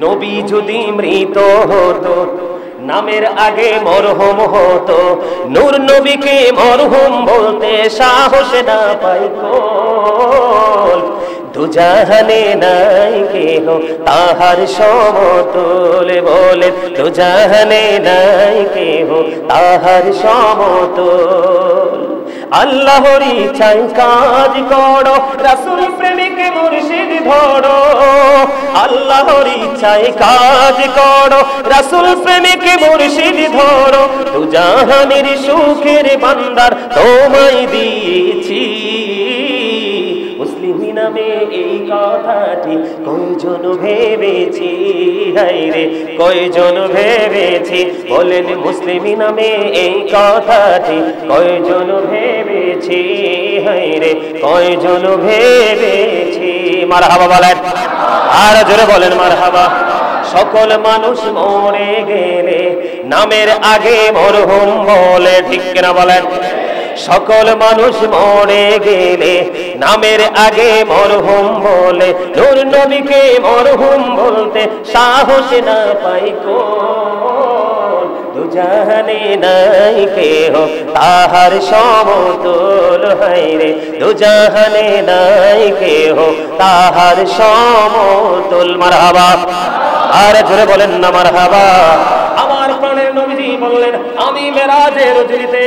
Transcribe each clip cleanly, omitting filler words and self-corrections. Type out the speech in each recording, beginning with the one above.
নবী যদি মৃত হতো নামের আগে মরহুম হতো, নূর নবীকে মরহুম বলতে সাহস না পাই কোল। দুজাহানে নাই কেহ তাহার সমতুল, বলে দুজাহানে নাই কেহ তাহার সমতুল। আল্লাহর ইচ্ছায় কাজ করো, রাসূল প্রেমিক মুর্শিদ ধরো। আল্লাহর ইচ্ছায় কাজ করো, রাসূল প্রেমিক মুর্শিদ ধরো। দুজাহানের সুখের ভান্ডার তোমায় দিয়েছি। মুসলিম নামে এই কথাটি কয়জন ভেবেছি, হায়রে কয়জন ভেবেছি। বলেন মুসলিম নামে এই কথাটি কয়জন ভেবেছি, হায়রে কয়জন ভেবেছি। মারহাবা বলেন, আর জোরে বলেন মারহাবা। সকল মানুষ মরে গেলে নামের আগে মরহুম বলে, ঠিক কিনা বলেন? সকল মানুষ মরে গেলে নামের আগে মরহুম বলে, নূর নবীকে মরহুম বলতে সাহস না পাই কোন। দুজাহানে নাই কেহ তাহার সমতুল, হায়রে দুজাহানে নাই কেহ তাহার সমতুল। মারহাবা, আর জোরে বলেন না মারহাবা। আমার প্রাণের নবীজি বললেন, আমি মেরাজের রজনীতে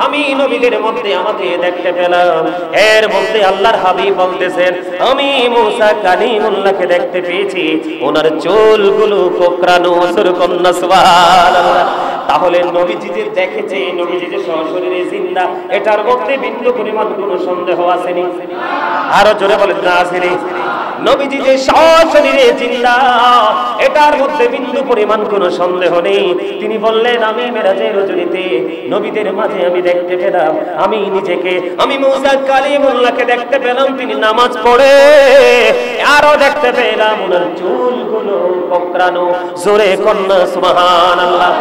আমি নবীদের মধ্যে আমাকে দেখতে পেলাম। এর মধ্যে আল্লাহর হাবিব বলতেছেন, আমি মুসা কালিমুল্লাহকে দেখতে পেয়েছি, ওনার চুলগুলো কোকড়ানো। সুরকন্না সুবহানাল্লাহ। তাহলে নবীজি যে দেখেছে, নবীজি যে সশরীরে জিন্দা, এটার মধ্যে বিন্দু পরিমাণ কোনো সন্দেহ আসেনি? আরো জোরে বলেন না আসেনি? নবীজি যে সশরীরে জিন্দা, এটার মধ্যে বিন্দু পরিমাণ কোনো সন্দেহ নেই। তিনি বললেন, আমি মেরাজের রজনীতে নবীদের মাঝে আমি দেখতে পেলাম, আমি নিজেকে, আমি মুসা কালিমুল্লাহকে দেখতে পেলাম তিনি নামাজ পড়ে। আরো দেখতে পেলাম ওনার চুলগুলো কোকড়ানো। জোরে কন্যা সুবহানাল্লাহ।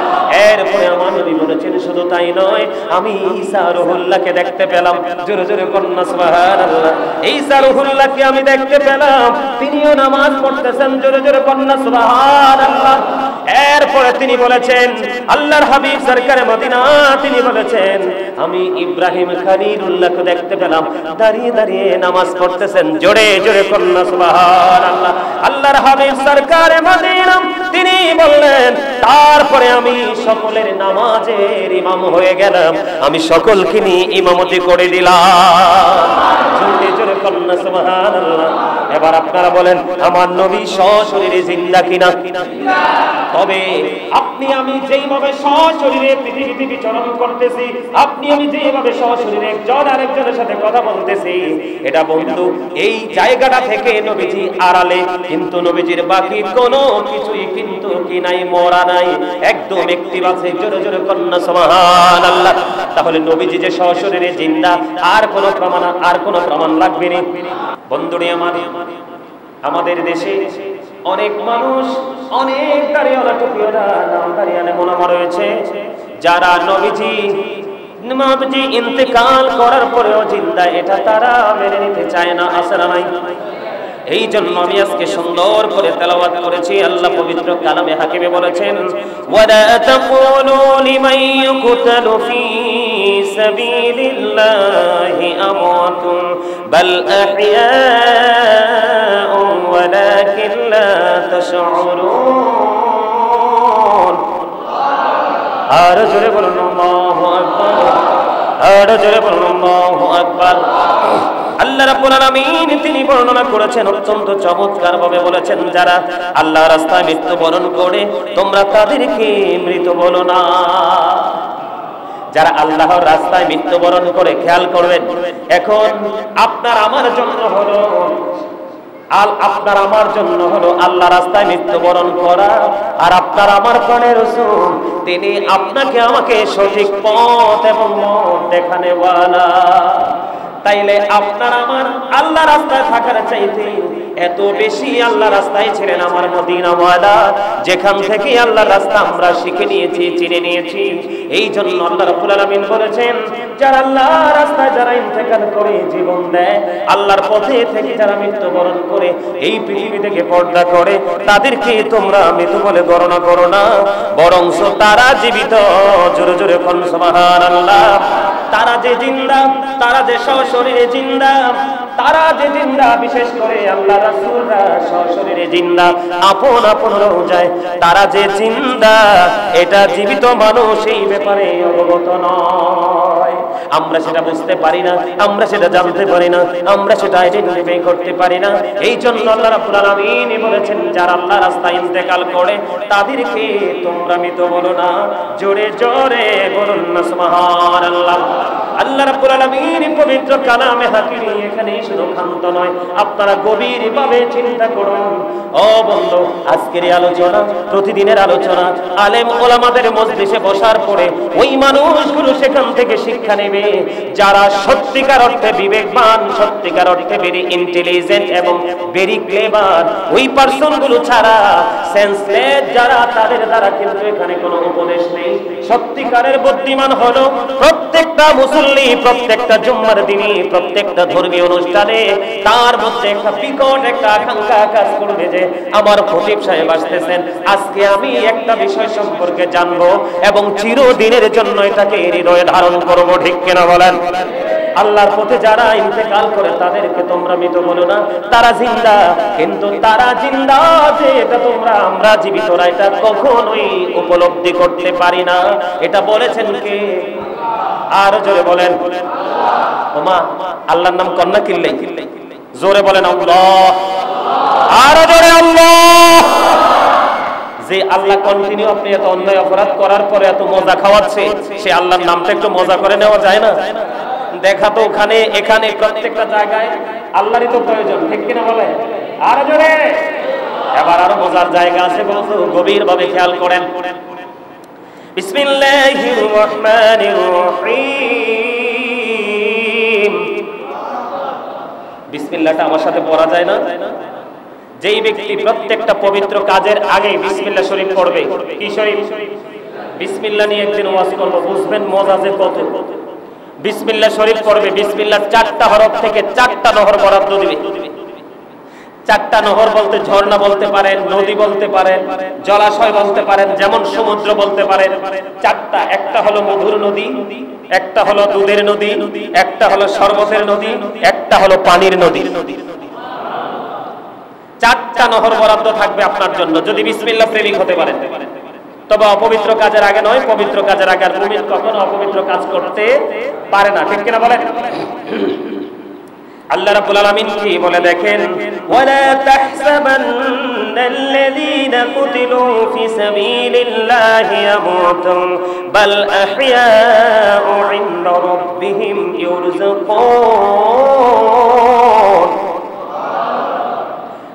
এরপরে আমার নবী বলেছেন, শুধু তাই নয়, আমি ঈসা রুহুল্লাহকে দেখতে পেলাম। জোরে জোরে কন্যা সুবহানাল্লাহ। ঈসা রুহুল্লাহকে আমি দেখতে পেলাম, তিনিও নামাজ পড়তেছেন। জোরে জোরে কন্যা সুবহানাল্লাহ। এরপরে তিনি বলেছেন, আল্লাহর হাবিব সরকারে মদিনা তিনি বলেছেন, আমি ইব্রাহিম খলিলুল্লাহকে দেখতে পেলাম, দাঁড়িয়ে দাঁড়িয়ে নামাজ পড়তেছেন। জোরে জোরে কন্যা সুবহানাল্লাহ। আল্লাহর হাবিব সরকারে মদিনা তিনি বললেন, তারপরে আমি সকলের নামাজের ইমাম হয়ে গেলাম, আমি সকলকে নিয়ে ইমামতি করে দিলাম। জোরে জোরে কন্যা সুবহানাল্লাহ। এবার আপনারা বলেন, আমার নবী সশরীরে জিন্দা কিনা? তবে আপনি আমি যেইভাবে সশরীরে পৃথিবীতে বিচরণ করতেছি, আপনি আমি যেইভাবে সশরীরে একজন আরেকজনের সাথে কথা বলতেছি, এটা বন্ধু এই জায়গাটা থেকে নবীজি আড়ালে, কিন্তু নবীজির বাকি কোনো কিছুই কিন্তু কি নাই, মরা নাই, একদম অ্যাক্টিভ আছে। জোরে জোরে কন্যা সুবহানাল্লাহ। তাহলে নবীজি যে সশরীরে জিন্দা, আর কোনো প্রমাণ লাগবে না। বন্ধুরে আমার, আমাদের দেশে অনেক মানুষ, অনেক দাড়িওয়ালা টুপিওয়ালা নামধারিয়ানে মোলামা রয়েছে, যারা নবীজি ইন্তেকাল করার পরেও জিন্দা, এটা তারা মেনে নিতে চায় না। আছে না নাই? এই জন্য আমি আজকে সুন্দর করে তেলাওয়াত করেছি। আল্লাহ পবিত্র কালামে হাকিমে বলেছেন, ওয়ালা তাকুলু লিমান ইউকতালু ফি সাবিলিল্লাহি আমওয়াতুন বাল আহইয়াউ ওয়ালাকিন লা তাশউরুন। আর জোরে বলুন আল্লাহু আকবার, আর জোরে বলুন আল্লাহু আকবার। আল্লাহ রাব্বুল আলামিন তিনি বর্ণনা করেছেন অত্যন্ত চমৎকার ভাবে, বলেছেন, যারা আল্লাহর রাস্তায় মৃত্যুবরণ করে তোমরা তাদেরকে মৃত বলো না। যারা আল্লাহর রাস্তায় মৃত্যুবরণ করে, খেয়াল করবেন, এখন আপনার আমার জন্য হলো আল্লাহ রাস্তায় মৃত্যুবরণ করা, আর আপনার আমার প্রাণের রাসূল তিনি আপনাকে আমাকে সঠিক পথ এবং মত দেখানেওয়ালা। তাইলে আপনার আমার আল্লাহ রাস্তায় থাকার চাইতে এত বেশি আল্লাহ রাস্তায় ছিলেন আমার মদিনাওয়ালা, যেখান থেকে আল্লাহ রাস্তা আমরা শিখে নিয়েছি, চিনে নিয়েছি। এই জন্য আল্লাহ রাব্বুল আলামিন বলেছেন, যারা আল্লাহ রাস্তায় যারা ইন্তেকাল করে জীবন দেয়, আল্লাহর পথে থেকে যারা মৃত্যুবরণ করে এই পৃথিবী থেকে পর্দা করে, তাদেরকে তোমরা মৃত বলে গণনা করো না, বরং তারা জীবিত। জোরে জোরে কোন সুবহানাল্লাহ। তারা যে জিন্দা, তারা যে সশরীরে জিন্দা, তারা যে জিন্দা, বিশেষ করে আল্লাহ রাসূলরা সশরীরে জিন্দা, আপন আপন রওজায় তারা যে জিন্দা, এটা জীবিত মানুষ এই ব্যাপারে অবগত নয়। আমরা সেটা বুঝতে পারি না, আমরা সেটা জানতে পারি না, আমরা সেটা আইডেন্টিফাই করতে পারি না। এই জন্য আল্লাহ রাব্বুল আলামিন বলেছেন, যারা আল্লাহ রাস্তায় ইন্তেকাল করে তাদেরকে তোমরা মৃত বলো না। জোরে জোরে বলুন না সুবহানাল্লাহ। আল্লাহ রাব্বুল আলামিন পবিত্র কালামে হাকিম এখানে শুধু ক্ষান্ত নয়, আপনারা গভীরভাবে চিন্তা করুন। ও বন্ধু, আজকের এই আলোচনা, প্রতিদিনের আলোচনা, আলেম ওলামাদের মজলিসে বসার পরে ওই মানুষগুলো সেখান থেকে শিক্ষা নেবে যারা সত্যিকার অর্থে বিবেকবান, সত্যিকার অর্থে ভেরি ইন্টেলিজেন্ট এবং ভেরি ক্লেভার। ওই পার্সনগুলো ছাড়া সেন্সলেস যারা, তাদের দ্বারা কিন্তু এখানে কোনো উপদেশ নেই। সত্যিকারের বুদ্ধিমান হলো প্রত্যেকটা মুসল্লি, প্রত্যেকটা জুম্মার দিনে, প্রত্যেকটা ধর্মীয় অনুষ্ঠানে তার মধ্যে একটা বিকট একটা আকাঙ্ক্ষা কাজ করবে যে আমার খতিব সাহেব আসতেছেন, আজকে আমি একটা বিষয় সম্পর্কে জানবো এবং চিরদিনের জন্য এটাকে হৃদয়ে ধারণ করব। ঠিক কিনা বলেন? আল্লাহর পথে যারা ইন্তেকাল করে তাদেরকে তোমরা মৃত বলো না, তারা জিন্দা। কিন্তু তারা জিন্দা যে এটা তোমরা, আমরা জীবিতরা এটা কখনোই উপলব্ধি করতে পারি না। এটা বলেছেন কে? আরো জোরে বলেন। ওমা, আল্লাহর নাম কন্যা কিনলে জোরে বলেন আল্লাহ। আরো জোরে আল্লাহ। যে আল্লাহ কন্টিনিউ আপনি এত অন্যায় অপরাধ করার পরে এত মজা খাওয়াচ্ছে, সে আল্লাহর নামটা একটু মজা করে নেওয়া যায় না? দেখা তো ওখানে এখানে প্রত্যেকটা জায়গায় আল্লাহরই তো প্রয়োজন। ঠিক কিনা বলে? আরো জোরে। এবার আরো মজার জায়গা আছে, বন্ধু গভীরভাবে খেয়াল করেন। বিসমিল্লাহির রহমানির রহিম। বিসমিল্লাহটা আমার সাথে পড়া যায় না? যেই ব্যক্তি প্রত্যেকটা পবিত্র কাজের আগে বিসমিল্লাহ শরীফ পড়বে, কি শরীফ? বিসমিল্লাহ নিয়ে একদিন ওয়াজ করব, বুঝবেন মজা যে কত। বিসমিল্লাহ শরীফ পড়বে, বিসমিল্লাহ 4টা হরফ থেকে 4টা নহর বরাদ্দ দিবে। 4টা নহর বলতে ঝর্ণা বলতে পারেন, নদী বলতে পারেন, জলাশয় বলতে পারেন, যেমন সমুদ্র বলতে পারেন। 4টা, একটা হলো মধুর নদী, একটা হলো দুধের নদী, একটা হলো শরবতের নদী, একটা হলো পানির নদী। 4টা নহর বরাদ্দ থাকবে আপনার জন্য যদি বিসমিল্লাহ প্রেমিক হতে পারেন। তবে অপবিত্র কাজের আগে নয়, পবিত্র কাজের আগে। আর মুমিন কখনো অপবিত্র কাজ করতে পারে না। ঠিক কিনা বলেন? আল্লাহ রাব্বুল আলামিন কি বলে দেখেন, ওয়ালা তাহসাবান্নাল্লাযীনা কুতিলু ফি সাবিলিল্লাহি ইয়ামুতুন বাল আহইয়াউ ইনদা রাব্বিহিম ইউরযাকুন।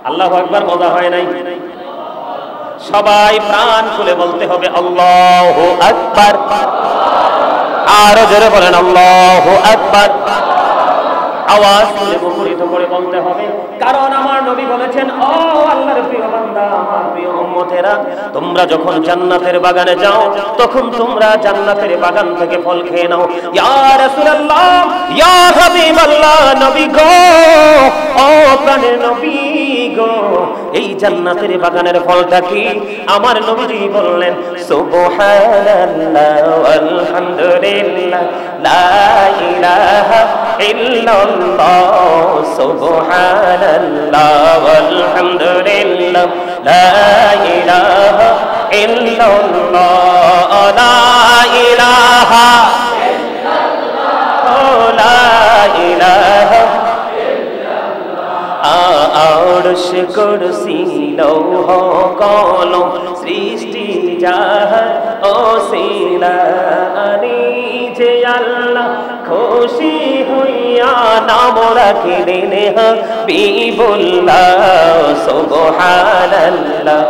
আল্লাহু আকবার। মজা হয় নাই? সবাই প্রাণ খুলে বলতে হবে আল্লাহু আকবার। আরো জোরে বলেন আল্লাহু আকবার। আওয়াজ তুলে মুখরিত করে বলতে হবে, কারণ আমার নবী বলেছেন, ও আল্লাহর প্রিয় বান্দা, আমার প্রিয় উম্মতেরা, তোমরা যখন জান্নাতের বাগানে যাও তখন তোমরা জান্নাতের বাগান থেকে ফল খেয়ে নাও। ইয়া রাসূলুল্লাহ, ইয়া হাবিবাল্লাহ, নবী গো, ও প্রাণের নবী গো, এই জান্নাতের বাগানের ফলটা কি? আমার নবীজি বললেন, সুবহানাল্লাহ ওয়ালহামদুলিল্লাহ লা ইলাহা ইল্লাল্লাহ, সুবহানাল্লাহ ওয়ালহামদুলিল্লাহ লা ইলাহা ইল্লাল্লাহ, লা ইলাহা ইল্লাল্লাহ, লা ইলাহা আরশ কুরসি লৌহ কলম সৃষ্টি যাহার ওসিলানি, যে আল্লাহ খুশি হইয়া নাম রাখিলেন হাবিবুল্লাহ, সুবহানাল্লাহ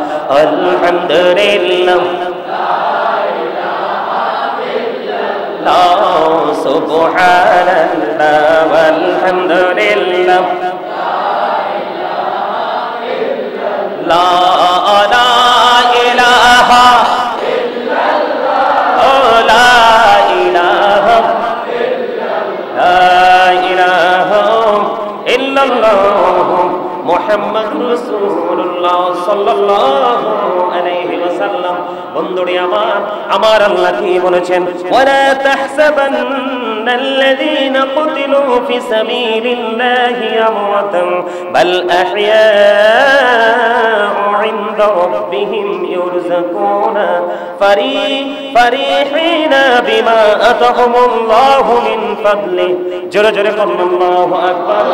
আলহামদুলিল্লাহ সুবহানাল্লাহ আলহামদুলিল্লাহ লা ইলাহা ইল্লাল্লাহ লা ইলাহা ইল্লাল্লাহ মুহাম্মাদুর রাসূলুল্লাহ সাল্লাল্লাহু আলাইহি ওয়াসাল্লাম। বন্ধুরে আমার আল্লাহ কি বলেছেন? ওয়ালা তাহসাবান্নাল্লাযীনা কুতিলু ফি সাবিলিল্লাহি আমওয়াতান বাল আহইয়াউ ইনদা রাব্বিহিম ইউরযাকুনা ফারিহিনা বিমা আতাহুমুল্লাহু মিন ফাদলি। জোরে জোরে বলুন আল্লাহু আকবার।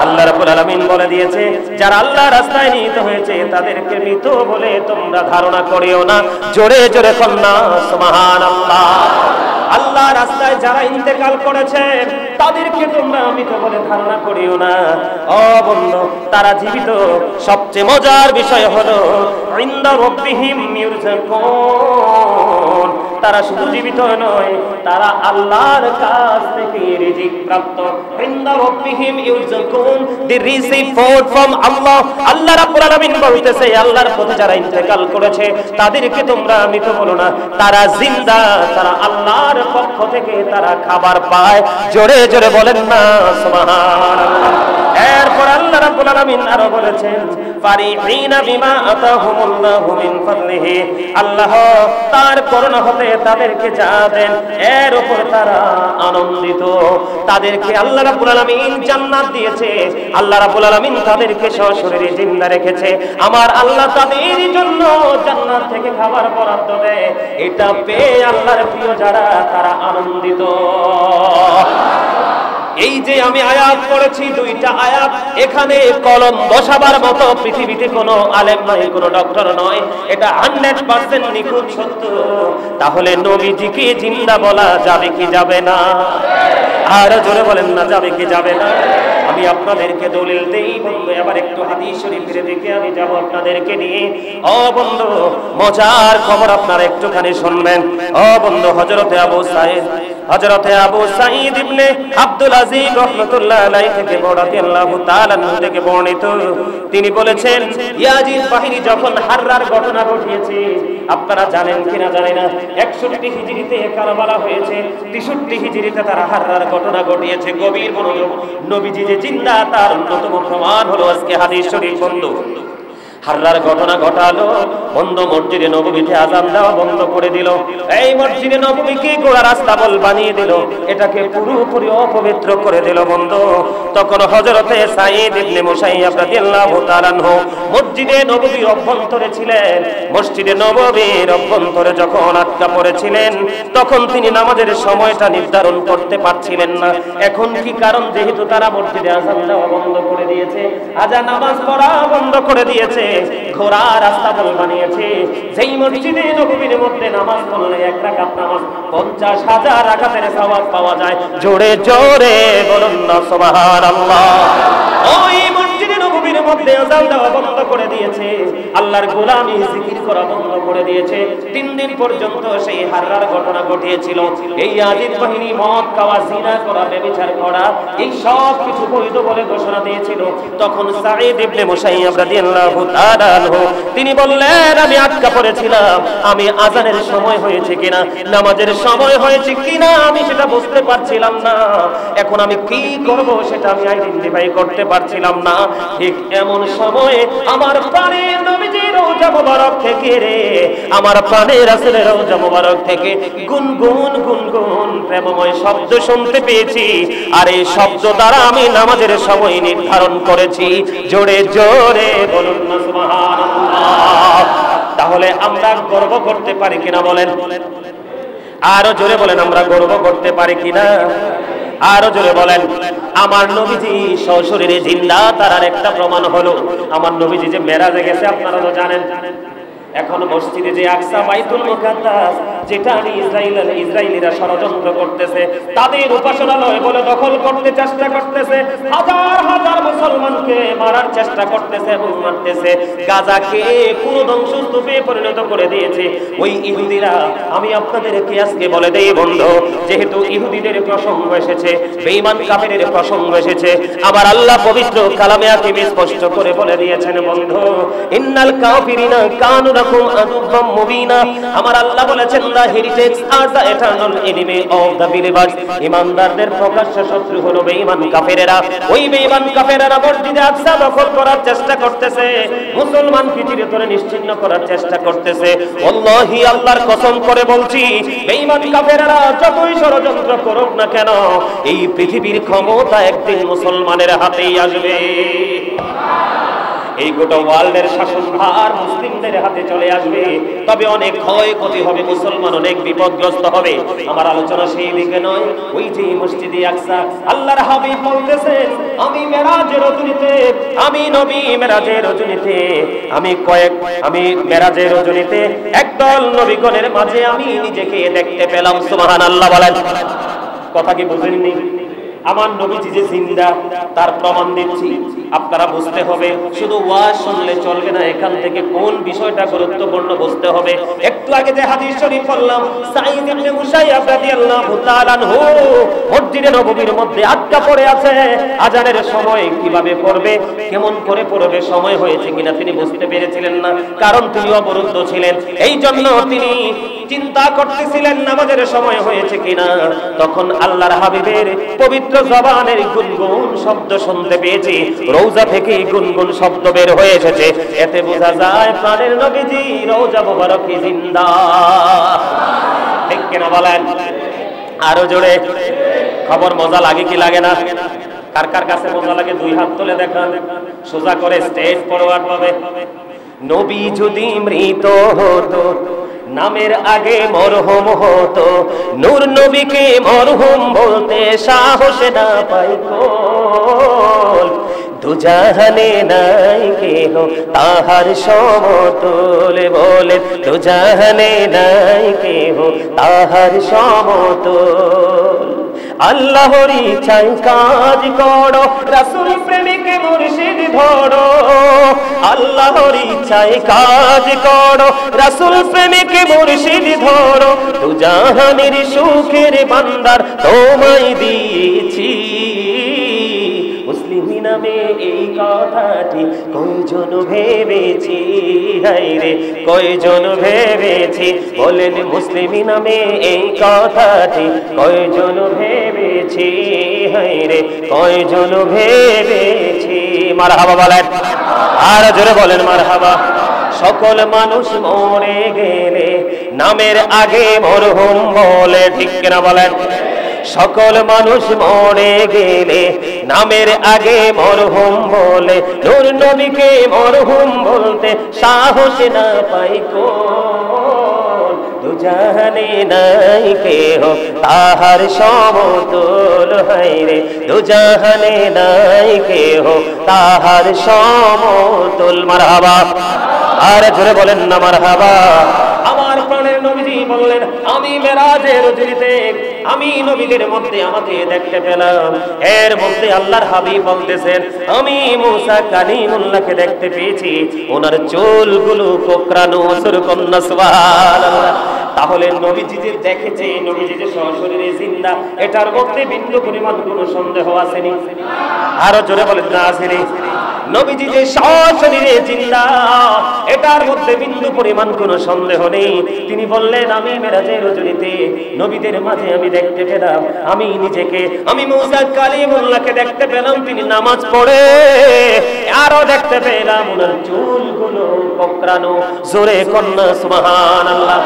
আল্লাহ রাব্বুল আলামিন বলে দিয়েছে, যারা আল্লাহর রাস্তায় নিহত হয়েছে তাদেরকে মৃত বলে তোমরা ধারণা করিও না। জোরে জোরে কন্যা সুবহানাল্লাহ। আল্লাহ রাস্তায় যারা ইন্তেকাল করেছে তাদেরকে তোমরা মৃত বলে ধারণা করিও না। ও বন্ধু, তারা জীবিত। সবচেয়ে মজার বিষয় হলো ইনদা রাব্বিহিম ইউরযাকুন, তারা শুধু জীবিত নয়, তারা আল্লাহর কাছ থেকে রিজিক প্রাপ্ত। ইনদা রাব্বিহিম ইউরযাকুন, দি রিসিভ ফুড ফ্রম আল্লাহ। আল্লাহ রাব্বুল আলামিন বলতেছে, আল্লাহর পথে যারা ইন্তেকাল করেছে তাদেরকে তোমরা মৃত বলো না, তারা জিন্দা, তারা আল্লাহর পক্ষ থেকে তারা খাবার পায়। জোরে জোরে বলেন না সুবহানাল্লাহ। এরপর আল্লাহ রাব্বুল আলামিন আরো বলেছেন, ফারিহিনা বিমা আতাহুমুল্লাহু মিন ফাদলিহি, আল্লাহ তার করুণা হতে তাদেরকে যা দেন এর উপর তারা আনন্দিত। তাদেরকে আল্লাহ রাব্বুল আলামিন জান্নাত দিয়েছে, আল্লাহ রাব্বুল আলামিন তাদেরকে সশরীরে জিন্দা রেখেছে। আমার আল্লাহ তাদের জন্য জান্নাত থেকে খাবার বরাদ্দ দেয়। এটা পেয়ে আল্লাহর প্রিয় যারা তারা আনন্দিত। এই যে আমি আয়াত পড়েছি, দুইটা আয়াত, এখানে কলম বসাবার মতো পৃথিবীতে কোনো আলেম নয়, কোনো ডক্টর নয়, এটা 100% নিখুঁত সত্য। তাহলে নবীজিকে জিন্দা বলা যাবে কি যাবে না? আর জোরে বলেন না, যাবে কি যাবে না? আমি আপনাদেরকে দলিল দেই বন্ধু। এবার একটু হাদিস শরীফের দিকে আমি যাব আপনাদেরকে নিয়ে। ও বন্ধু, মজার খবর আপনারা একটুখানি শুনবেন। ও বন্ধু, হযরতে আবু সাঈদ ইবনে আব্দুল আজিজ রাহমাতুল্লাহ আলাইহি থেকে রাদিয়াল্লাহু তাআলা আনহু থেকে বর্ণিত, তিনি বলেছেন, ইয়াজিদ বাহিনী যখন হাররার ঘটনা ঘটিয়েছে, আপনারা জানেন কিনা জানি না, 61 হিজরিতে কারবালা হয়েছে, 63 হিজরিতে তারা হাররার ঘটনা ঘটিয়েছে। গভীর মনোযোগ। নবীজি যে জিন্দা তার অন্যতম প্রমাণ হলো আজকে হাদিস শরীফ। বন্ধু, হাররার ঘটনা ঘটালো, বন্ধ মসজিদে নববীতে আযান দেওয়া বন্ধ করে দিল। এই মসজিদে নববীকে গোড়া রাস্তা বল বানিয়ে দিল, এটাকে পুরোপুরি অপবিত্র করে দিল। বন্ধু, তখন হযরতে সাঈদ ইবনে মুসাইয়াব রাদিয়াল্লাহু তাআলা আনহু মসজিদে নববীর অভ্যন্তরে ছিলেন। মসজিদে নববীর অভ্যন্তরে যখন আটকা পড়েছিলেন, তখন তিনি নামাজের সময়টা নির্ধারণ করতে পারছিলেন না। এখন কি কারণ? যেহেতু তারা মসজিদে আযান দেওয়া বন্ধ করে দিয়েছে, আযান নামাজ পড়া বন্ধ করে দিয়েছে, ঘোড়া রাস্তা বল বানিয়েছে। যেই মসজিদে নববীর মধ্যে নামাজ পড়লে 1 রাকাত নামাজ 50,000 রাকাতের সওয়াব পাওয়া যায়। জোরে জোরে বলুন না সুবহানাল্লাহ। ওই মসজিদে নববীর মধ্যে আযান দেওয়া বন্ধ করে দিয়েছে, আল্লাহর গোলামি জিকির করা বন্ধ করে দিয়েছে। 3 দিন পর্যন্ত সেই হাররার ঘটনা ঘটিয়েছিল। এই ইয়াজিদ বাহিনী মদ খাওয়া, জিনা করা, ব্যভিচার করা, এই সব কিছু বৈধ বলে ঘোষণা দিয়েছিল। তখন সাঈদ ইবনে মুসাইয়াব রাদিয়াল্লাহু তাআলা আনহু তিনি বললেন, আমি আটকা পড়েছিলাম, আমি আযানের সময় হয়েছে কিনা, নামাজের সময় হয়েছে কিনা আমি সেটা বুঝতে পারছিলাম না। এখন আমি কি করব সেটা আমি আইডেন্টিফাই করতে পারছিলাম না। ঠিক এমন সময়ে আমার প্রাণের নবীজির রওজা মোবারক থেকে আমার প্রাণের রাসূলের রওজা মোবারক থেকে গুনগুন গুনগুন প্রেমময় শব্দ শুনতে পেয়েছি। আর এই শব্দ দ্বারা আমি নামাজের সময় নির্ধারণ করেছি। জোরে জোরে বলুন না সুবহানাল্লাহ। তাহলে আমরা গর্ব করতে পারি কিনা বলেন? আরো জোরে বলেন, আমরা গর্ব করতে পারি কিনা? আরো জোরে বলেন। আমার নবীজি সশরীরে জিন্দা, তার আরেকটা প্রমাণ হলো আমার নবীজি যে মেরাজে গেছে, আপনারা তো জানেন। এখন মসজিদে যে আকসা বাইতুল মুকাদ্দাস, যেটা ইসরায়েলিরা ষড়যন্ত্র করতেছে, তাদের উপাসনালয় বলে দখল করতে চেষ্টা করতেছে, হাজার হাজার মুসলমানকে মারার চেষ্টা করতেছে এবং মারতেছে, গাজাকে পুরো ধ্বংসস্তূপে পরিণত করে দিয়েছে ওই ইহুদিরা। আমি আপনাদেরকে আজকে বলে দেই বন্ধু, যেহেতু ইহুদিদের প্রসঙ্গ এসেছে, বেঈমান কাফেরের প্রসঙ্গ এসেছে, আবার আল্লাহ পবিত্র কালামে হাকিমে স্পষ্ট করে বলে দিয়েছেন বন্ধু, ইন্নাল কাফিরিনা কানু লাকুম আদুওয়াম মুবিনা। আমার আল্লাহ বলেছেন, দা হেরিটেজ আর the eternal enemy of the believers. ঈমানদারদের প্রকাশ্য শত্রু হলো বেঈমান কাফেরেরা। ওই বেঈমান কাফেরেরা মসজিদে আকসা দখল করার চেষ্টা করতেছে, মুসলমানকে চিরতরে নিশ্চিহ্ন করার চেষ্টা করতেছে। ওয়াল্লাহি আল্লাহর কসম করে বলছি, বেঈমান কাফেরেরা যতই ষড়যন্ত্র করুক না কেন, এই পৃথিবীর ক্ষমতা একদিন মুসলমানের হাতেই আসবে। এই গোটা ওয়ার্ল্ডের শাসনভার মুসলিমদের হাতে চলে আসবে। তবে অনেক ক্ষয়ক্ষতি হবে, মুসলমান অনেক বিপদগ্রস্ত হবে। আমার আলোচনা সেই দিকে নয়, ওই যে মসজিদে আকসা, আল্লাহর হাবিব বলতেছেন, আমি মেরাজের রজনীতে, আমি নবী মেরাজের রজনীতে, আমি মেরাজের রজনীতে একদল নবীগণের মাঝে আমি নিজেকে দেখতে পেলাম। সুবহানাল্লাহ বলেন। কথা কি বুঝেননি? আমার নবীজি যে জিন্দা তার প্রমাণ দিচ্ছি, আপনারা বুঝতে হবে। শুধু ওয়াজ শুনলে চলবে না, এখান থেকে কোন বিষয়টা গুরুত্বপূর্ণ বুঝতে হবে। একটু আগে যে হাদিস শরীফ পড়লাম, সাঈদ ইবনে মুসাইয়াব রাদিয়াল্লাহু তাআলা আনহু মসজিদে নববীর মধ্যে আটকা পড়ে আছে। আজানের সময় কিভাবে পড়বে, কেমন করে পড়বে, সময় হয়েছে কিনা তিনি বুঝতে পেরেছিলেন না, কারণ তিনি অবরুদ্ধ ছিলেন। এই জন্য তিনি চিন্তা করতেছিলেন নামাজের সময় হয়েছে কিনা। তখন আল্লাহর হাবিবের পবিত্র জবানের গুনগুন শব্দ শুনতে পেয়েছি, রওজা থেকে গুনগুন শব্দ বের হয়ে এসেছে। এতে বোঝা যায় প্রাণের নবীজি রওজা মুবারকে জিন্দা। ঠিক কিনা বলেন? আরো জোরে। খবর মজা লাগে কি লাগে না? কার কার কাছে মজা লাগে দুই হাত তুলে দেখান, সোজা করে স্টেজ ফরওয়ার্ড ভাবে। নবী যদি মৃত হতো, নামের আগে মরহুম হতো, নূর নবীকে মরহুম বলতে সাহস না পাই কোল। দুজাহানে নাই কেহ তাহার সমতুল, বলে দুজাহানে নাই কেহ তাহার সমতুল। আল্লাহর ইচ্ছায় কাজ করো, রাসূল প্রেমিক মুর্শিদ ধরো। আল্লাহর ইচ্ছায় কাজ করো, রাসূল প্রেমিক মুর্শিদ ধরো। দুজাহানের সুখের ভান্ডার তোমায় দিয়েছি। মুসলিমি নামে এই কথাটি কয়জন ভেবেছি, হায়রে কয়জন ভেবেছি। বলেন মুসলিমি নামে এই কথাটি কয়জন ভেবেছি, হায়রে কয়জন ভেবেছি। মারহাবা বলেন, আর জোরে বলেন মারহাবা। সকল মানুষ মরে গেলে নামের আগে মরহুম বলে, ঠিক কিনা বলেন? সকল মানুষ মরে গেলে নামের আগে মরহুম বলে, নূর নবীকে মরহুম বলতে সাহস না পাই কোন। দুজাহানে নাই কেহ তাহার সমতুল, হায়রে দুজাহানে নাই কেহ তাহার সমতুল। মারহাবা, আর জোরে বলেন না মারহাবা। আমার প্রাণের নবীজি বললেন, আমি মেরাজের রজনীতে আমি নবীদের মধ্যে আমাকে দেখতে পেলাম। এর মধ্যে আল্লাহর হাবিব বলতেছেন, আমি মুসা কালিমুল্লাহকে দেখতে পেয়েছি, ওনার চুলগুলো কোকড়ানো। সুবহানাল্লাহ, সুবহানাল্লাহ। তাহলে নবীজি যে দেখেছে, নবীজি যে সশরীরে জিন্দা, এটার মধ্যে বিন্দু পরিমাণ কোনো সন্দেহ আসেনি? আরো জোরে বলেন না আসেনি? নবীজি যে সশরীরে জিন্দা, এটার মধ্যে বিন্দু পরিমাণ কোনো সন্দেহ নেই। তিনি বললেন, আমি মেরাজের রজনীতে নবীদের মাঝে আমি দেখতে পেলাম, আমি নিজেকে, আমি মুসা কালিমুল্লাহকে দেখতে পেলাম তিনি নামাজ পড়ে। আরো দেখতে পেলাম ওনার চুলগুলো কোকড়ানো। জোরে কন্যা সুবহানাল্লাহ।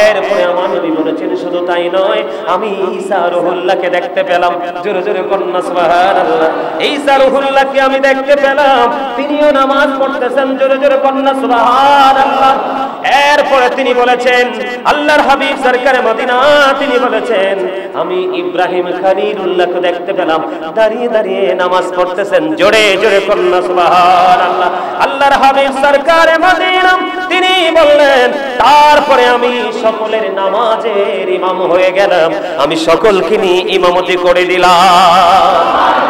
এরপরে আমার নবী বলেছেন, শুধু তাই নয়, আমি ঈসা রুহুল্লাহকে দেখতে পেলাম। জোরে জোরে কন্যা সুবহানাল্লাহ। ঈসা রুহুল্লাহকে আমি দেখতে পেলাম, তিনিও নামাজ পড়তেছেন। জোরে জোরে কন্যা সুবহানাল্লাহ। এরপরে তিনি বলেছেন, আল্লাহর হাবিব সরকারে মদিনা তিনি বলেছেন, আমি ইব্রাহিম খলিলুল্লাহকে দেখতে পেলাম, দাঁড়িয়ে দাঁড়িয়ে নামাজ পড়তেছেন। জোরে জোরে কন্যা সুবহানাল্লাহ। আল্লাহর হাবিব সরকারে মদিনা তিনি বললেন, তারপরে আমি সকলের নামাজের ইমাম হয়ে গেলাম, আমি সকলকে নিয়ে ইমামতি করে দিলাম।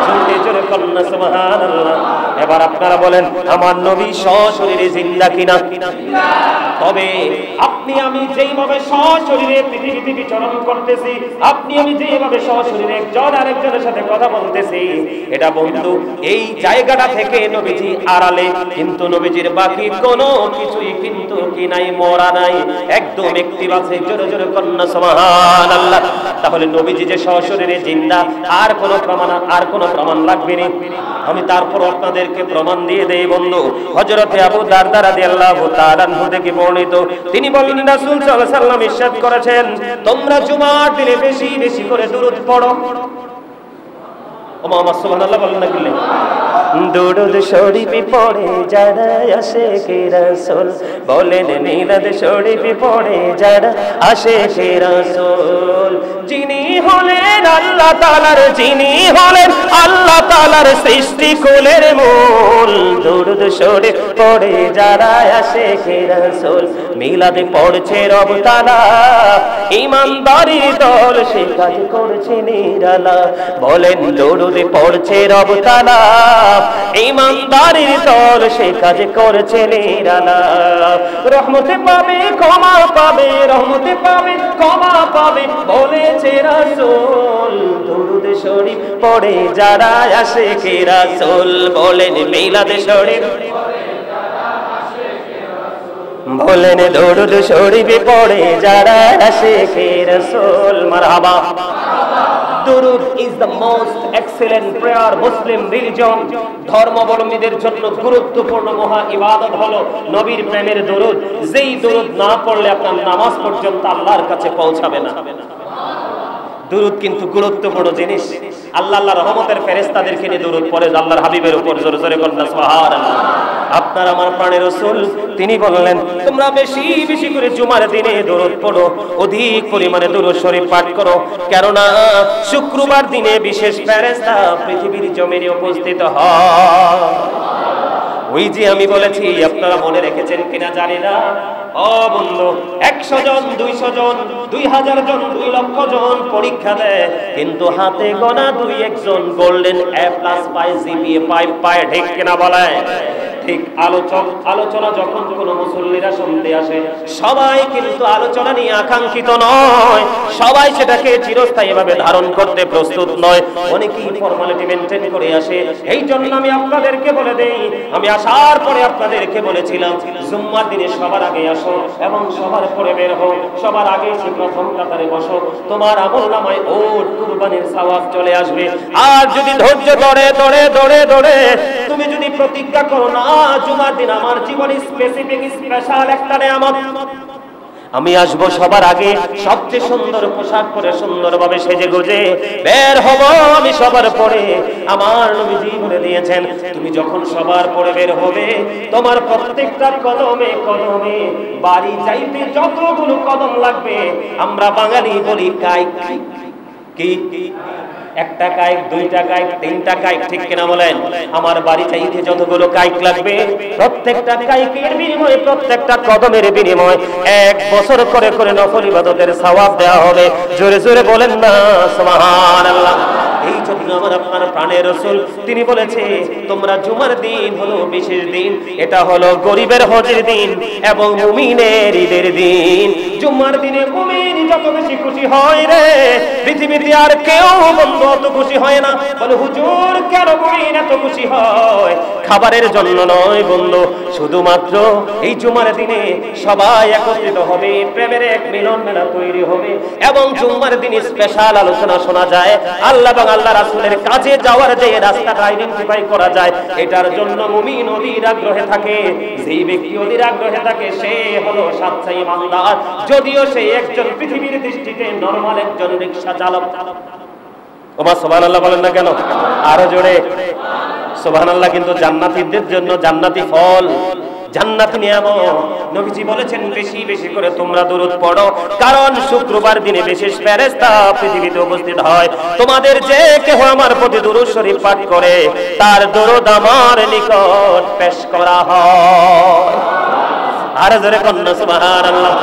জোরে জোরে কন্যা সুবহানাল্লাহ। এবার আপনারা বলেন আমার নবী সশরীরে জিন্দা কিনা? তবে আপনি আমি যেইভাবে সশরীরে পৃথিবীতে বিচরণ করতেছি, আপনি আমি যেইভাবে সশরীরে একজন আরেকজনের সাথে কথা বলতেছি, এটা বন্ধু এই জায়গাটা থেকে নবীজি আড়ালে, কিন্তু নবীজির বাকি কোনো কিছুই কিন্তু কি নাই, মরা নাই, একদম অ্যাক্টিভ আছে। জোরে জোরে কন্যা সুবহানাল্লাহ। তাহলে নবীজি যে সশরীরে জিন্দা, আর কোনো প্রমাণ লাগবে না। আমি তারপর আপনাদেরকে প্রমাণ দিয়ে দেই বন্ধু। হযরতে আবু দারদা রাদিয়াল্লাহু তাআলা আনহু থেকে বর্ণিত, তিনি বলেন রাসূল সাল্লাল্লাহু আলাইহি ওয়াসাল্লাম ইরশাদ করেছেন, তোমরা জুমার দিনে বেশি বেশি করে দুরূদ পড়ো। ওমা সুবহানাল্লাহ বলেন না কিলে? দুরূদ শরীফ পড়ে যারা আশিকে রাসূল, বলেন মিলাদ শরীফ পড়ে যারা আশিকে রাসূল। যিনি হলেন আল্লাহ তাআলার, যিনি হলেন আল্লাহ তাআলার সৃষ্টি কুলের মূল, দুরূদ শরীফ পড়ে যারা আশিকে রাসূল, মিলাদ পড়ছে রব তাআলা, ঈমানদারির দল সে কাজ করছে নিরালা। বলেন দুরূদ পড়ছে রব তাআলা, ঈমানদারির দল সে কাজ করছে নিরালা। রহমতে পাবে ক্ষমা পাবে, রহমতে পাবে ক্ষমা পাবে বলেছে রাসূল, দুরূদ শরীফ পড়ে যারা আশিকে রাসূল। বলেন মিলাদ শরীফ, বলেন দুরূদ শরীফ পড়ে যারা আশিকে রাসূল। মারহাবা। দুরূদ is the most excellent prayer Muslim religion. ধর্মাবলম্বীদের জন্য গুরুত্বপূর্ণ মহা ইবাদত হলো নবীর প্রেমের দুরূদ। যেই দুরূদ না পড়লে আপনার নামাজ পর্যন্ত আল্লাহর কাছে পৌঁছাবে না। দুরূদ কিন্তু গুরুত্বপূর্ণ জিনিস। আল্লাহর রহমতের ফেরেশতাদেরকে নিয়ে দুরূদ পড়ে আল্লাহর হাবিবের উপর। জোরে জোরে বলুন সুবহানাল্লাহ। আপনার আমার প্রাণের রাসূল তিনি বললেন, তোমরা বেশি বেশি করে জুমার দিনে দুরূদ পড়ো, অধিক পরিমাণে দুরূদ শরীফ পাঠ করো, কেননা শুক্রবার দিনে বিশেষ ফেরেশতা পৃথিবীর জমিনে উপস্থিত হয়। ওই যে আমি বলেছি, আপনারা মনে রেখেছেন কিনা জানি না, ও বন্ধু 100 জন 200 জন 2000 জন 2 লক্ষ জন পরীক্ষা দেয়, কিন্তু হাতে গোনা 2-1 জন গোল্ডেন A+ পায়, জিপিএ পায়, ঠিক কিনা বলেন? ঠিক আলোচনা যখন কোন মুসল্লিরা শুনতে আসে, সবাই কিন্তু আলোচনা নিয়ে আকাঙ্ক্ষিত নয়, সবাই সেটাকে চিরস্থায়ীভাবে ধারণ করতে প্রস্তুত নয়, অনেকেই ফর্মালিটি মেইনটেইন করে আসে। এই জন্য আমি আপনাদেরকে বলে দেই, আমি আসার পরে আপনাদেরকে বলেছিলাম জুম্মার দিনে সবার আগে আসো এবং সবার পরে বের হও, সবার আগে এসে প্রথম কাতারে বসো, তোমার আমলনামায় ওট কুরবানির সওয়াব চলে আসবে। আর যদি ধৈর্য ধরে তুমি যদি প্রতিজ্ঞা করো না, জুমার দিন আমার জীবনে স্পেশাল একটা নিয়ামত, আমি আসবো সবার আগে, সবচেয়ে সুন্দর পোশাক পরে সুন্দরভাবে সেজে গুজে বের হব আমি সবার পরে। আমার নবীজি বলে দিয়েছেন, তুমি যখন সবার পরে বের হবে, তোমার প্রত্যেকটা কদমে কদমে বাড়ি যাইতে যতগুলো কদম লাগবে, আমরা বাঙালি বলি কাইক, কি একটা কাইক, 2টা কাইক, 3টা কাইক, ঠিক কিনা বলেন? আমার বাড়ি চাইতে যতগুলো কাইক লাগবে, প্রত্যেকটা কাইকের বিনিময়ে, প্রত্যেকটা কদমের বিনিময়ে 1 বছর করে করে নফল ইবাদতের সওয়াব দেওয়া হবে। জোরে জোরে বলেন না সুবহানাল্লাহ। এই জন্য আমার আপনার প্রাণের রাসূল তিনি বলেছে, তোমরা জুমার দিন হলো বিশেষ দিন, এটা হলো গরিবের হজের দিন এবং মুমিনের ঈদের দিন। জুমার দিনে মুমিন যত বেশি খুশি হয় রে, পৃথিবীতে আর কেউ বন্ধু অত খুশি হয় না। বলে হুজুর কেন মুমিন এত খুশি হয়? খাবারের জন্য নয় বন্ধু, শুধুমাত্র এই জুমার দিনে সবাই একত্রিত হবে, প্রেমের এক মিলন মেলা তৈরি হবে এবং জুমার দিনে স্পেশাল আলোচনা শোনা যায়, আল্লাহ এবং আল্লাহ রাসূলের কাছে যাওয়ার যে রাস্তাটা আইডেন্টিফাই করা যায়, এটার জন্য মুমিন অধীর আগ্রহে থাকে। যেই ব্যক্তি অধীর আগ্রহে থাকে সে হলো সচ্চা ঈমানদার, যদিও সে একজন পৃথিবীর দৃষ্টিতে নরমাল একজন রিকশা চালক। ওমা সুবহানাল্লাহ বলেন না কেন? আরো জোরে সুবহানাল্লাহ। কিন্তু জান্নাতীদের জন্য জান্নাতি ফল, জান্নাতি নিয়ামত। নবীজি বলেছেন বেশি বেশি করে তোমরা দুরূদ পড়ো, কারণ শুক্রবার দিনে বিশেষ ফেরেশতা পৃথিবীতে উপস্থিত হয়। তোমাদের যে কেহ আমার প্রতি দুরূদ শরীফ পাঠ করে, তার দুরূদ আমার নিকট পেশ করা হয়। আর জোরে কন্যা সুবহানাল্লাহ।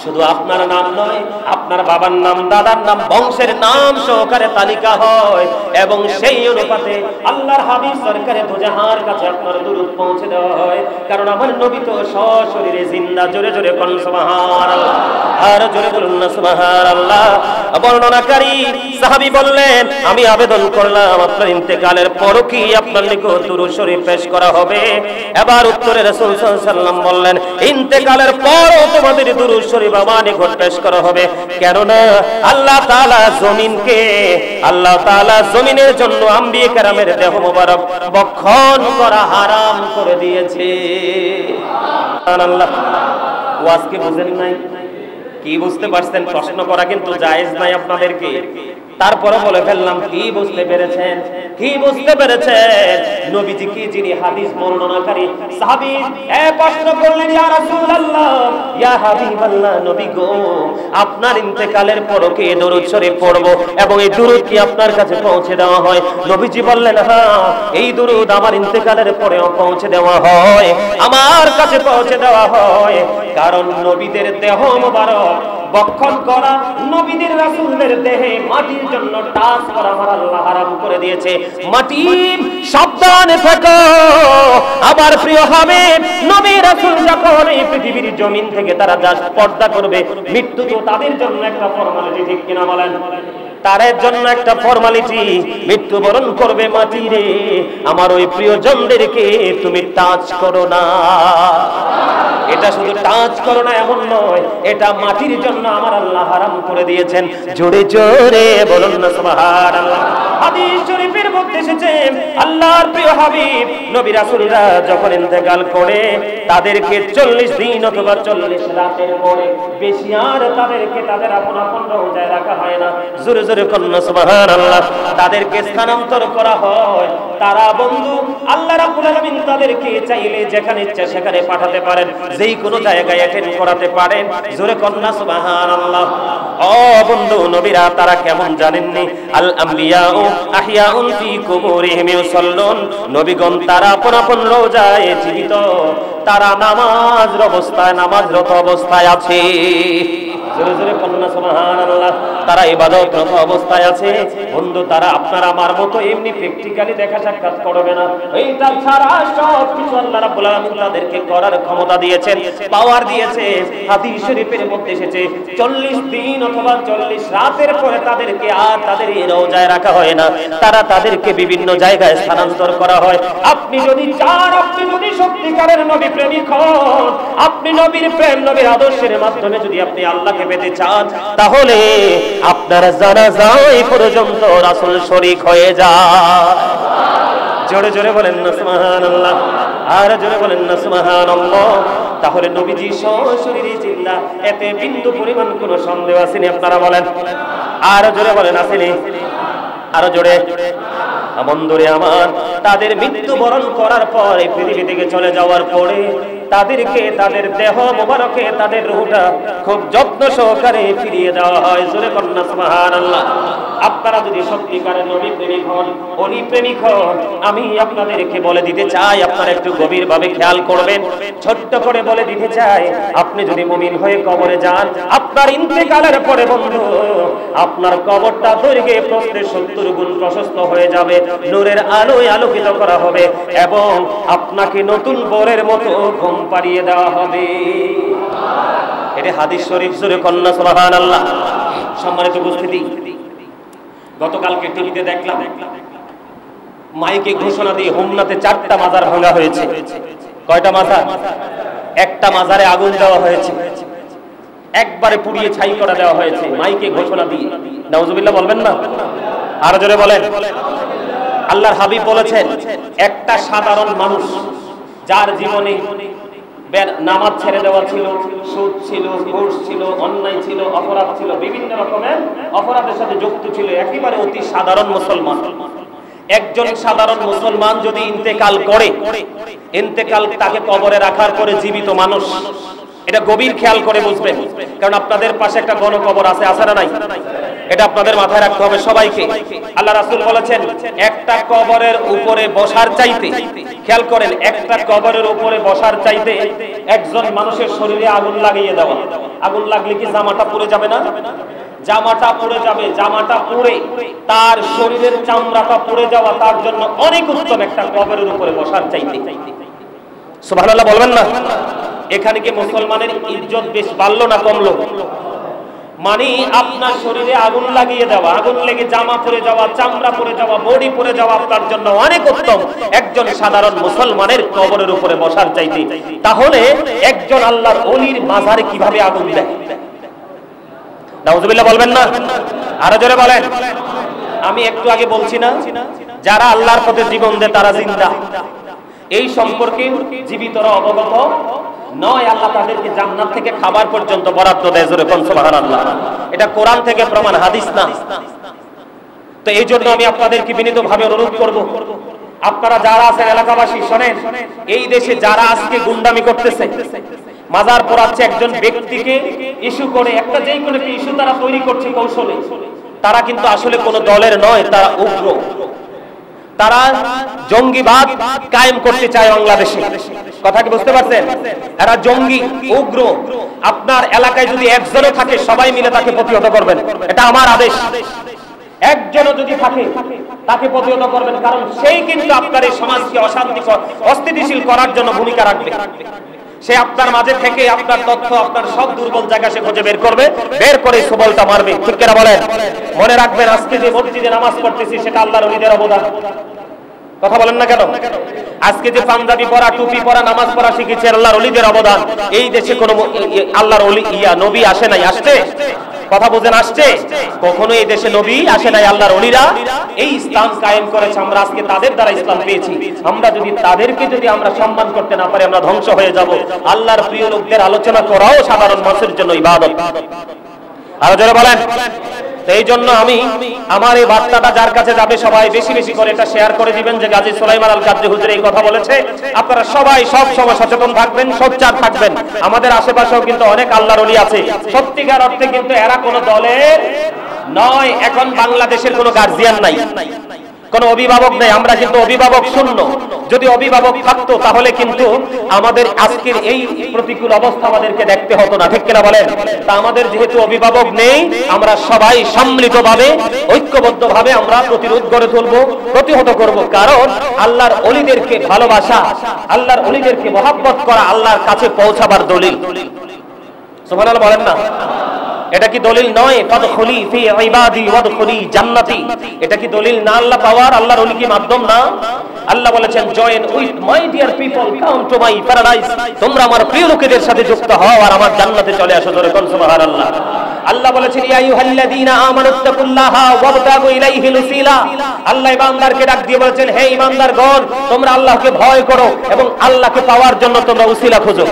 শুধু আপনার নাম নয়, আপনার বাবার নাম, দাদার নাম, বংশের নাম সহকারে তালিকা হয় এবং সেই অনুপাতে আল্লাহর হাবিব সরকারে দুজাহার কাছে আপনার দুরূদ পৌঁছে দেওয়া হয়। কারণ আমার নবী তো সশরীরে জিন্দা। জোরে জোরে কোন সুবহানাল্লাহ, আর জোরে বলুন না সুবহানাল্লাহ। বর্ণনাকারী সাহাবী বললেন, আমি আবেদন করলাম আপনার ইন্তেকালের পরও কি আপনার নিকট দুরূদ শরীফ পেশ করা হবে? এবার উত্তরে রাসূল সাল্লাল্লাহু আলাইহি ওয়াসাল্লাম বললেন, ইন্তেকালের পরও তোমাদের দুরূদ শরীফ আমার নিকট পেশ করা হবে। কেননা আল্লাহ তাআলা জমিনের জন্য আম্বিয়া কেরামের দেহ মোবারক বক্ষণ করা হারাম করে দিয়েছে। সুবহানাল্লাহ। ওয়াজ কি বুঝেন নাই? কি বুঝতে পারছেন? প্রশ্ন করা কিন্তু জায়েজ নাই আপনাদেরকে। তারপরে বলে ফেললাম, কি বুঝতে পেরেছেন? কি বুঝতে পেরেছেন? নবীজি কি যিনি হাদিস বর্ণনাকারী সাহাবী প্রশ্ন করলেন, ইয়া রাসূলুল্লাহ, ইয়া হাবিবাল্লাহ, নবী গো, আপনার ইন্তেকালের পরও কি দরুদ শরীফ পড়ব এবং এই দরুদ কি আপনার কাছে পৌঁছে দেওয়া হয়? নবীজি বললেন, হ্যাঁ, এই দরুদ আমার ইন্তেকালের পরেও পৌঁছে দেওয়া হয়, আমার কাছে পৌঁছে দেওয়া হয়। কারণ নবীদের দেহ মোবারক বক্ষণ করা, নবীদের রাসূলদের দেহে মাটির জন্য টাচ করা আমার আল্লাহ হারাম করে দিয়েছে। মাটি সাবধানে থাকো। আবার প্রিয় হাবিব নবী রাসূল যখন এই পৃথিবীর জমিন থেকে তারা জাস্ট পর্দা করবে, মৃত্যু তো তাদের জন্য একটা ফরমালিটি, ঠিক কিনা বলেন? তাদের জন্য একটা ফরমালিটি, মৃত্যুবরণ করবে মাটি রে। আমার ওই প্রিয়জনদেরকে তুমি টাচ করো না। এটা শুধু টাচ করো না এমন নয়, এটা মাটির জন্য আমার আল্লাহ হারাম করে দিয়েছেন। জোরে জোরে বলুন না সুবহানাল্লাহ। হাদিস শরীফের মধ্যে এসেছে, আল্লাহর প্রিয় হাবিব নবী রাসূলরা যখন ইন্তেকাল করে তাদেরকে 40 দিন অথবা 40 রাতের পরে বেশি আর তাদেরকে তাদের আপন আপন রওজায় রাখা হয় না। জোরে জোরে বলুন সুবহানাল্লাহ। তাদেরকে স্থানান্তর করা হয়। তারা বন্ধু আল্লাহ রাব্বুল আলামিন তাদেরকে চাইলে যেখানে ইচ্ছা সেখানে পাঠাতে পারেন, যেই কোনো জায়গায় অ্যাটেন্ড করাতে পারেন। জোরে কন্না সুবহানাল্লাহ। ও বন্ধু, নবীরা তারা কেমন জানেননি? আল আম্বিয়াউ আহইয়াউন ফি কুবুরিহিম ইউসাল্লুন। নবীগণ তারা আপন আপন রওজায় জীবিত, তারা নামাজরত অবস্থায় আছে। জোরে জোরে কন্না সুবহানাল্লাহ। তারা ইবাদতরত অবস্থায় আছে। বন্ধু, তারা আপনার আমার মতো এমনি প্র্যাকটিক্যালি দেখা সাক্ষাৎ করবে না। এইটা ছাড়া সব কিছু আল্লাহ রাব্বুল আলামিন তাদেরকে করার ক্ষমতা দিয়েছেন, পাওয়ার দিয়েছে। হাদিস শরীফের মধ্যে এসেছে 40 দিন অথবা 40 রাতের পরে তাদেরকে আর তাদের এই রওজায় রাখা হয় না, তারা তাদেরকে বিভিন্ন জায়গায় স্থানান্তর করা হয়। আপনি যদি চান, আপনি যদি সত্যিকারের নবী প্রেমিক হন, আপনি নবীর প্রেম নবীর আদর্শের মাধ্যমে যদি আপনি আল্লাহকে পেতে চান, তাহলে আপনার জানাজায় পর্যন্ত রাসূল শরীক হয়ে যায়। জোরে জোরে বলেন না সুবহানাল্লাহ, আর জোরে বলেন না সুবহানাল্লাহ। তাহলে নবীজি সশরীরে জিন্দা, এতে বিন্দু পরিমাণ কোনো সন্দেহ আসেনি? আপনারা বলেন, আর জোরে বলেন আসেনি? আরো জোরে। বন্ধুরে আমার, তাদের মৃত্যুবরণ করার পর এই পৃথিবী থেকে চলে যাওয়ার পরে তাদেরকে তাদের দেহ মোবারকে তাদের রূহটা খুব যত্ন সহকারে ফিরিয়ে দেওয়া হয়। জোরে কন্না সুবহানাল্লাহ। আপনারা যদি সত্যিকারের নবী প্রেমিক হন, ওলি প্রেমিক হন, আমি আপনাদেরকে বলে দিতে চাই, আপনারা একটু গভীরভাবে খেয়াল করবেন। ছোট্ট করে বলে দিতে চাই, আপনি যদি মুমিন হয়ে কবরে যান, আপনার ইন্তেকালের পরে বন্ধু আপনার কবরটা দৈর্ঘ্যে প্রস্থে 70 গুণ প্রশস্ত হয়ে যাবে, নূরের আলোয় আলোকিত করা হবে এবং আপনাকে নতুন বরের মতো ঘুম পাড়িয়ে দেওয়া হবে। এটা হাদিস শরীফ। জোরে কন্না সুবহানাল্লাহ। সম্মানিত উপস্থিতি, গতকালকে টিভিতে দেখলাম মাইকে ঘোষণা দিয়ে হোমনাতে 4টা মাজার ভাঙা হয়েছে। কয়টা মাজার? একটা মাজারে আগুন দেওয়া হয়েছে, একবারে পুড়িয়ে ছাই করে দেওয়া হয়েছে মাইকে ঘোষণা দিয়ে। নাউজুবিল্লাহ বলবেন না? আর জোরে বলেন। আল্লাহর হাবিব বলেছেন, একটা সাধারণ মানুষ যার জীবনে নামাজ ছেড়ে দেওয়া ছিল, সুদ ছিল, ঘুষ ছিল, অন্যায় ছিল, অপরাধ ছিল, বিভিন্ন রকমের অপরাধের সাথে যুক্ত ছিল, একেবারে অতি সাধারণ মুসলমান, একজন সাধারণ মুসলমান যদি ইন্তেকাল করে, ইন্তেকাল তাকে কবরে রাখার পরে জীবিত মানুষ, এটা গভীর খেয়াল করে বুঝবেন। কারণ আপনাদের পাশে একটা গণকবর আছে, আছে না নাই? এটা আপনাদের মাথায় রাখতে হবে সবাইকে। আল্লাহ রাসূল বলেছেন একটা কবরের উপরে বসার চাইতে, খেয়াল করেন, একটা কবরের উপরে বসার চাইতে একজন মানুষের শরীরে আগুন লাগিয়ে দেওয়া। আগুন লাগলে কি জামাটা পুড়ে যাবে না? জামাটা পুড়ে যাবে। জামাটা পুড়ে তার শরীরের চামড়াটা পুড়ে যাওয়া তার জন্য অনেক উত্তম একটা কবরের উপরে বসার চাইতে। সুবহানাল্লাহ বলবেন না? এখানে কি মুসলমানের ইজ্জত বেশ বাড়লো না কমলো? মানে আপনার শরীরে আগুন লাগিয়ে দেওয়া, আগুন লেগে জামা পরে যাওয়া, চামড়া পরে যাওয়া, বডি পরে যাওয়া আপনার জন্য অনেক উত্তম একজন সাধারণ মুসলমানের কবরের উপরে বসার চাইতে। তাহলে একজন আল্লাহর ওলির মাজারে কিভাবে আগুন দেয়? নাউজুবিল্লাহ বলবেন না? আরো জোরে বলেন। আমি একটু আগে বলছি না, যারা আল্লাহর পথে জীবন দেয় তারা জিন্দা, এই সম্পর্কে জীবিতরা অবগত নয়। আল্লাহ তাদেরকে জান্নাত থেকে খাবার পর্যন্ত বরাদ্দ দেয়। জোরে কোন সুবহানাল্লাহ। এটা কোরআন থেকে প্রমাণ, হাদিস না। তো এই জন্য আমি আপনাদেরকে বিনীতভাবে অনুরোধ করব, আপনারা যারা আছেন এলাকাবাসী শোনেন, এই দেশে যারা আজকে গুন্ডামি করতেছে, মাজার পোড়াচ্ছে একজন ব্যক্তিকে ইস্যু করে, একটা যেই কোনো ইস্যু তারা তৈরি করছে কৌশলে, তারা কিন্তু আসলে কোনো দলের নয়, তারা উগ্র, তারা জঙ্গিবাদ কায়েম করতে চায় বাংলাদেশে। কথা কি বুঝতে পারছেন? এরা জঙ্গি, উগ্র। আপনার এলাকায় যদি একজনও থাকে সবাই মিলে তাকে প্রতিহত করবেন, এটা আমার আদেশ। একজনও যদি থাকে তাকে প্রতিহত করবেন, কারণ সেই কিন্তু আপনার এই সমাজকে অশান্তিকর, অস্থিতিশীল করার জন্য ভূমিকা রাখবে। সে আপনার মাঝে থেকে আপনার তথ্য, আপনার সব দুর্বল জায়গা সে খুঁজে বের করবে, বের করে সুবলটা মারবে। ঠিক কিনা বলেন? মনে রাখবেন, আজকে যে মসজিদে নামাজ পড়তেছি সেটা আল্লাহর ওলিদের অবদান। কথা বলেন না কেন? আজকে যে পাঞ্জাবি পরা, টুপি পরা, নামাজ পড়া শিখেছে আল্লাহর ওলিদের অবদান। এই দেশে কোনো আল্লাহর ওলি নবী আসে নাই, আসছে? কথা বুঝেন, আসছে? কখনো এই দেশে নবী আসে নাই, আল্লাহর ওলিরা এই ইসলাম কায়েম করেছে। আমরা আজকে তাদের দ্বারা ইসলাম পেয়েছি। আমরা যদি তাদেরকে আমরা সম্মান করতে না পারি, আমরা ধ্বংস হয়ে যাব। আল্লাহর প্রিয় লোকদের আলোচনা করাও সাধারণ মানুষের জন্য ইবাদত। আরো যারা বলেন। এই জন্য আমি আমার এই বার্তাটা যার কাছে যাবে সবাই বেশি বেশি করে এটা শেয়ার করে দিবেন যে গাজী সুলাইমান আল কাদরি হুজুর এই কথা বলেছে। আপনারা সবাই সব সময় সচেতন থাকবেন, সোচ্চার থাকবেন। আমাদের আশেপাশেও কিন্তু অনেক আল্লাহর ওলি আছে, সত্যিকার অর্থে কিন্তু এরা কোনো দলের নয়। এখন বাংলাদেশের কোনো গার্জিয়ান নাই, কোনো অভিভাবক নেই, আমরা কিন্তু অভিভাবক শূন্য। যদি অভিভাবক থাকতো তাহলে কিন্তু আমাদের আজকের এই প্রতিকূল অবস্থা আমাদেরকে দেখতে হতো না। ঠিক কিনা বলেন? তা আমাদের যেহেতু অভিভাবক নেই, আমরা সবাই সম্মিলিতভাবে, ঐক্যবদ্ধভাবে আমরা প্রতিরোধ গড়ে তুলবো, প্রতিহত করব। কারণ আল্লাহর ওলিদেরকে ভালোবাসা, আল্লাহর ওলিদেরকে মহব্বত করা আল্লাহর কাছে পৌঁছাবার দলিল। সুবহানাল্লাহ বলেন না? এটা কি দলিল নয়? ফাদখুলি ফি ইবাদি ওয়াদখুলি জান্নাতি। এটা কি দলিল না আল্লাহ পাওয়ার? আল্লাহর ওলি কি মাধ্যম না? আল্লাহ বলেছেন, join with my dear people, come to my paradise. তোমরা আমার প্রিয় লোকেদের সাথে যুক্ত হও আর আমার জান্নাতে চলে আসো। জোরে কোন সুবহানাল্লাহ। আল্লাহ বলেছেন, ইয়া আইয়ুহাল্লাযীনা আমানুত্তাকুল্লাহা ওয়াবতাগু ইলাইহিল ওসিলা। আল্লাহ ইমানদারকে ডাক দিয়ে বলেছেন, হে ইমানদারগণ, তোমরা আল্লাহকে ভয় করো এবং আল্লাহকে পাওয়ার জন্য তোমরা উসিলা খোঁজো।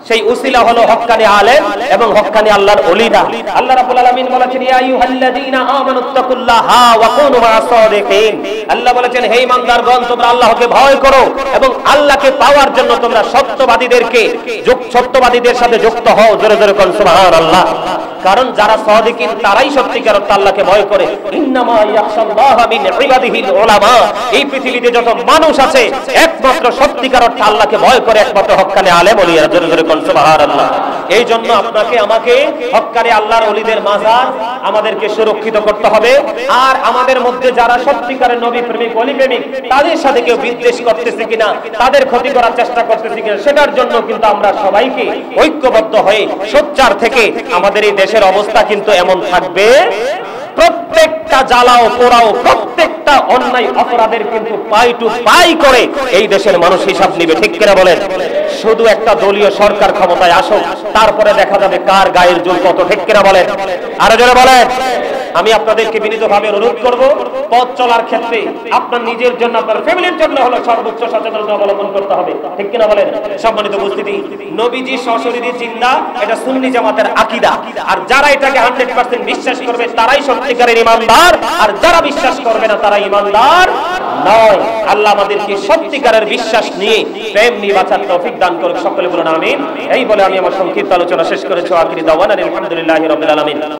সেই উসিলা হলো হক্কানি আলেম এবং হক্কানি আল্লাহর ওলিরা। আল্লাহ রাব্বুল আলামিন বলেছেন, ইয়া আইয়ুহাল্লাযীনা আমানুত্তাকুল্লাহা ওয়া কুনু মা'আস সাদিকিন। আল্লাহ বলেছেন, হে ইমানদারগণ, তোমরা আল্লাহকে ভয় করো এবং আল্লাহকে পাওয়ার জন্য তোমরা সত্যবাদীদের সাথে যুক্ত হও। জোরে জোরে কোন সুবহানাল্লাহ। কারণ যারা সাদিকিন তারাই সত্যিকার অর্থে আল্লাহকে ভয় করে। ইন্নামা ইয়াখশাল্লাহা মিন ইবাদিহিল উলামা। এই পৃথিবীতে যত মানুষ আছে একমাত্র সত্যিকার অর্থে আল্লাহকে ভয় করে একমাত্র হক্কানি আলেম ওলিরা। জোরে জোরে কোন সুবহানাল্লাহ। এই জন্য আপনাকে আমাকে হক্কানি আল্লাহর ওলিদের মাজার আমাদেরকে সুরক্ষিত করতে হবে। আর আমাদের মধ্যে যারা সত্যিকারের নবী প্রেমিক, ওলি প্রেমিক, তাদের সাথে কেউ বিদ্বেষ করতেছে কিনা, তাদের ক্ষতি করার চেষ্টা করতেছে কিনা, সেটার জন্য কিন্তু আমরা সবাইকে ঐক্যবদ্ধ হয়ে সোচ্চার থেকে আমাদের এই দেশের অবস্থা কিন্তু এমন থাকবে, প্রত্যেকটা জ্বালাও পোড়াও, প্রত্যেকটা অন্যায় অপরাধের কিন্তু পাই টু পাই করে এই দেশের মানুষ হিসাব নিবে। ঠিক কিনা বলেন? শুধু একটা দলীয় সরকার ক্ষমতায় আসুক, তারপরে দেখা যাবে কার গায়ের জোর কত। ঠিক কিনা বলেন? আরো জোরে বলেন। আমি আপনাদেরকে বিনীতভাবে অনুরোধ করব, পথ চলার ক্ষেত্রে আপনার নিজের জন্য, আপনার ফ্যামিলির জন্য হলো সর্বোচ্চ সচেতনতা অবলম্বন করতে হবে। ঠিক কিনা বলেন? সম্মানিত উপস্থিতি, নবীজি সশরীরে জিন্দা, এটা সুন্নি জামাতের আকীদা। আর যারা এটাকে 100% বিশ্বাস করবে তারাই সত্যিকারের ঈমানদার, আর যারা বিশ্বাস করবে না তারা ঈমানদার নয়। আল্লাহ আমাদেরকে সত্যিকারের বিশ্বাস নিয়ে, প্রেম নিয়ে বাঁচার তৌফিক দান করুক। সকলে বলুন আমিন। এই বলে আমি আমার সংক্ষিপ্ত আলোচনা শেষ করেছি। আখিরি দাওয়ানা আলহামদুলিল্লাহি রাব্বিল আলামিন।